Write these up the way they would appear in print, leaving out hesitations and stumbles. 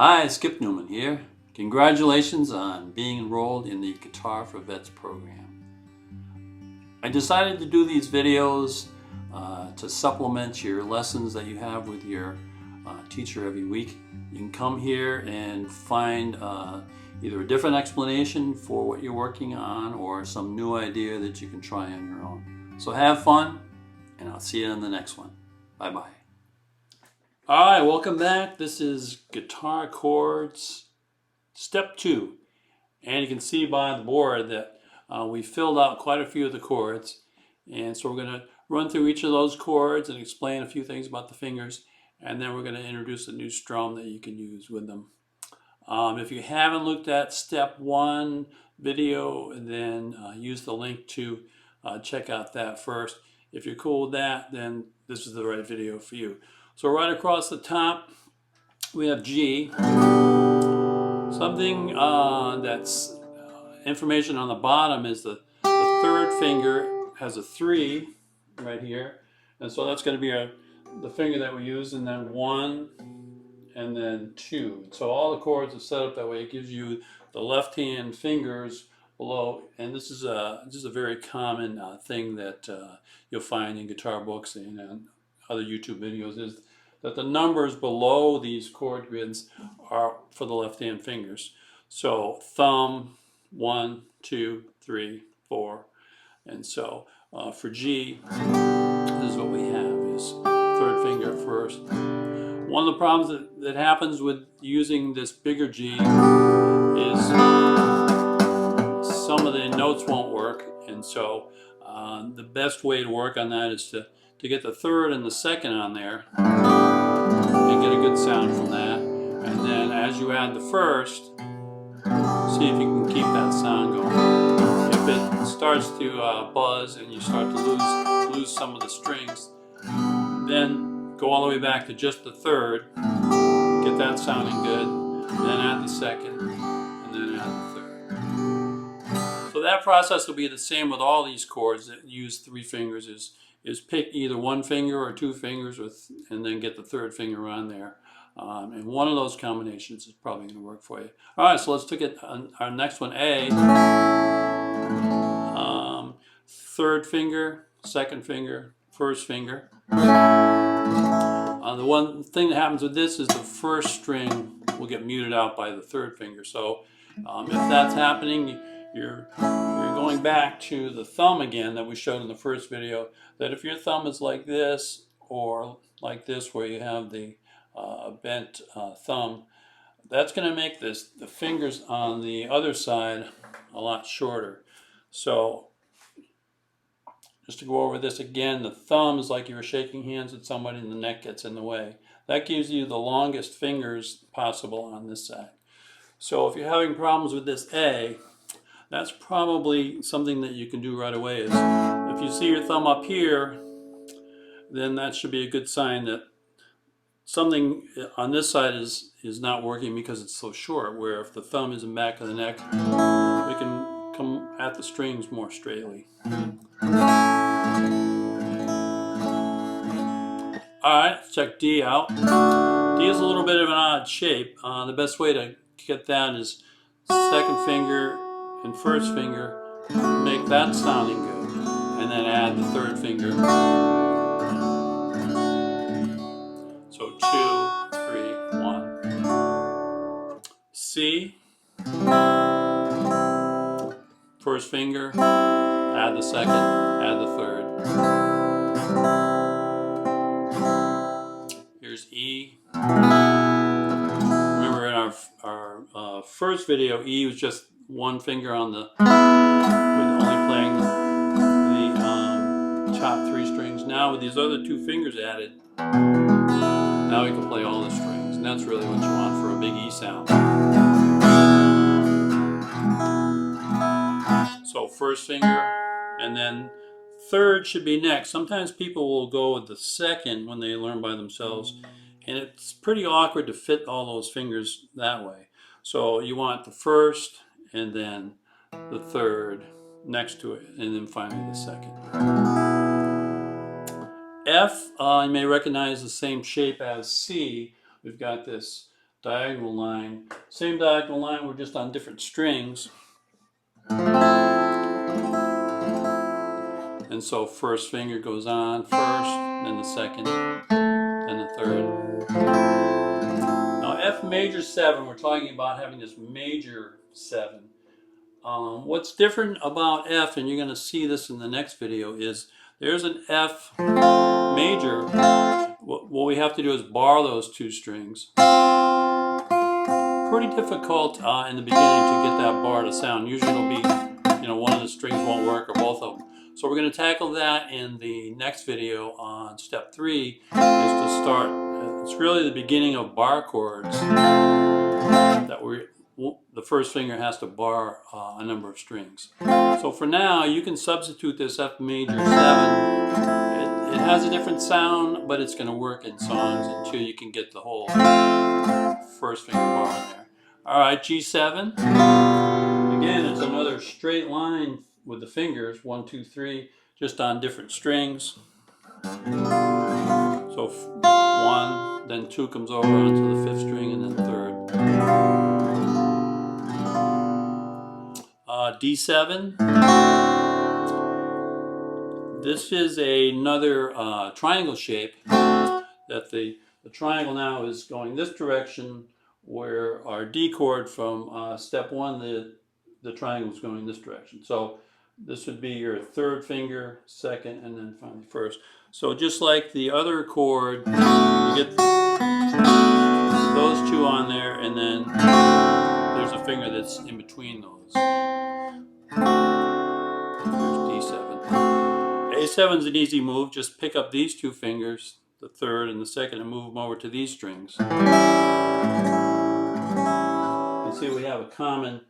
Hi, Skip Neumann here. Congratulations on being enrolled in the Guitar for Vets program. I decided to do these videos to supplement your lessons that you have with your teacher every week. You can come here and find either a different explanation for what you're working on or some new idea that you can try on your own. So have fun, and I'll see you in the next one. Bye-bye. All right, welcome back. This is Guitar Chords Step 2. And you can see by the board that we filled out quite a few of the chords. And so we're going to run through each of those chords and explain a few things about the fingers. And then we're going to introduce a new strum that you can use with them. If you haven't looked at Step 1 video, then use the link to check out that first. If you're cool with that, then this is the right video for you. So right across the top, we have G. Something that's information on the bottom is the third finger has a 3 right here. And so that's going to be the finger that we use, and then 1 and then 2. So all the chords are set up that way. It gives you the left hand fingers below, and this is a very common thing that you'll find in guitar books and other YouTube videos, is that the numbers below these chord grids are for the left hand fingers. So thumb, 1, 2, 3, 4. And so for G, this is what we have, is third finger first. One of the problems that happens with using this bigger G is some of the notes won't work. And so the best way to work on that is to get the third and the second on there and get a good sound from that. And then as you add the first, see if you can keep that sound going. If it starts to buzz and you start to lose some of the strings, then go all the way back to just the third, get that sounding good, then add the second, and then add the third. So that process will be the same with all these chords that use 3 fingers, is pick either 1 finger or 2 fingers and then get the third finger on there. And one of those combinations is probably going to work for you. All right, so let's take it on our next one, A. Third finger, second finger, first finger. The one thing that happens with this is the first string will get muted out by the third finger. So if that's happening, you're going back to the thumb again that we showed in the first video, that if your thumb is like this or like this where you have the bent thumb, that's going to make the fingers on the other side a lot shorter. So just to go over this again, the thumb is like you were shaking hands with somebody and the neck gets in the way. That gives you the longest fingers possible on this side. So if you're having problems with this A, that's probably something that you can do right away. Is if you see your thumb up here, then that should be a good sign that something on this side is not working because it's so short, where if the thumb is in the back of the neck, we can come at the strings more straightly. Alright, let's check D out. D is a little bit of an odd shape. The best way to get that is second finger and first finger, make that sounding good, and then add the third finger. So 2, 3, 1. C, first finger, add the second, add the third. Here's E. Remember in our first video, E was just 1 finger on the, with only playing the top 3 strings. Now with these other 2 fingers added, now we can play all the strings, and that's really what you want for a big E sound. So first finger, and then third should be next. Sometimes people will go with the second when they learn by themselves, and it's pretty awkward to fit all those fingers that way. So you want the first and then the third next to it, and then finally the second. F, you may recognize the same shape as C. We've got this diagonal line. Same diagonal line, we're just on different strings. And so first finger goes on first, then the second, then the third. Now F major 7, we're talking about having this major 7. What's different about F, and you're going to see this in the next video, is there's an F major. What we have to do is bar those two strings. Pretty difficult in the beginning to get that bar to sound. Usually it'll be, one of the strings won't work or both of them. So we're going to tackle that in the next video on step 3, is to start. It's really the beginning of bar chords that the first finger has to bar a number of strings. So for now, you can substitute this F major 7. It has a different sound, but it's going to work in songs until you can get the whole first finger bar in there. Alright, G7. Again, it's another straight line with the fingers, 1, 2, 3, just on different strings. So 1, then 2 comes over onto the 5th string, and then 3rd. D7. This is another triangle shape. That the triangle now is going this direction, where our D chord from step 1, the triangle is going this direction. So this would be your 3rd finger, 2nd, and then finally 1st. So just like the other chord, you get those two on there, and then there's a finger that's in between those. There's D7. A7 is an easy move. Just pick up these two fingers, the 3rd and the 2nd, and move them over to these strings. You see we have a common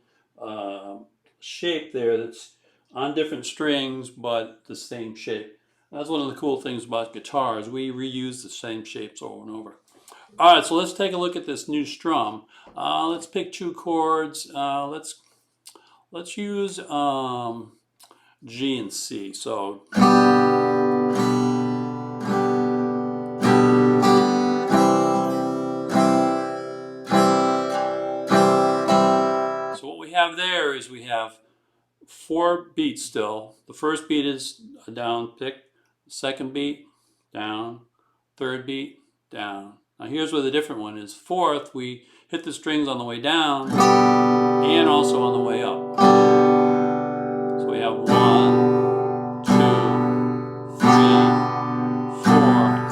shape there that's on different strings, but the same shape. That's one of the cool things about guitars. We reuse the same shapes over and over. All right, so let's take a look at this new strum. Let's pick 2 chords. Let's use G and C. So what we have there is we have 4 beats still. The first beat is a down pick, the second beat, down, third beat, down. Now here's where the different one is. 4th, we hit the strings on the way down and also on the way up. So we have 1, 2, 3, 4,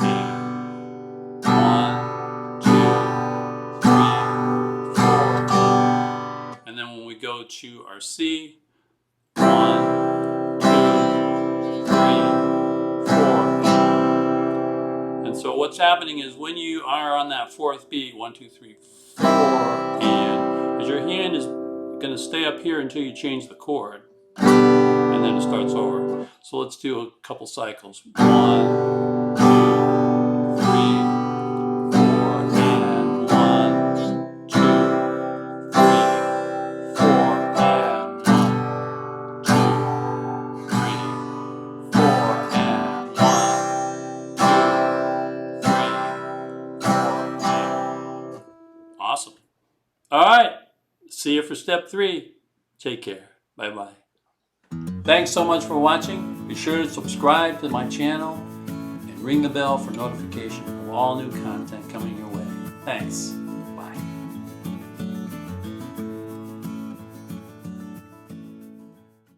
and 1, 2, 3, 4. And then when we go to our C, 1, 2, 3, 4. And so what's happening is when you are on that 4th beat, 1, 2, 3, 4, and as your hand is going to stay up here until you change the chord, and then it starts over. So let's do a couple cycles. 1, 2, 3, 4, and 1, 2, 3, 4, and 1, 2, 3, 4, and 1, 2, 3, 4, and awesome. All right. See you for step 3. Take care. Bye-bye. Thanks so much for watching. Be sure to subscribe to my channel and ring the bell for notification of all new content coming your way. Thanks.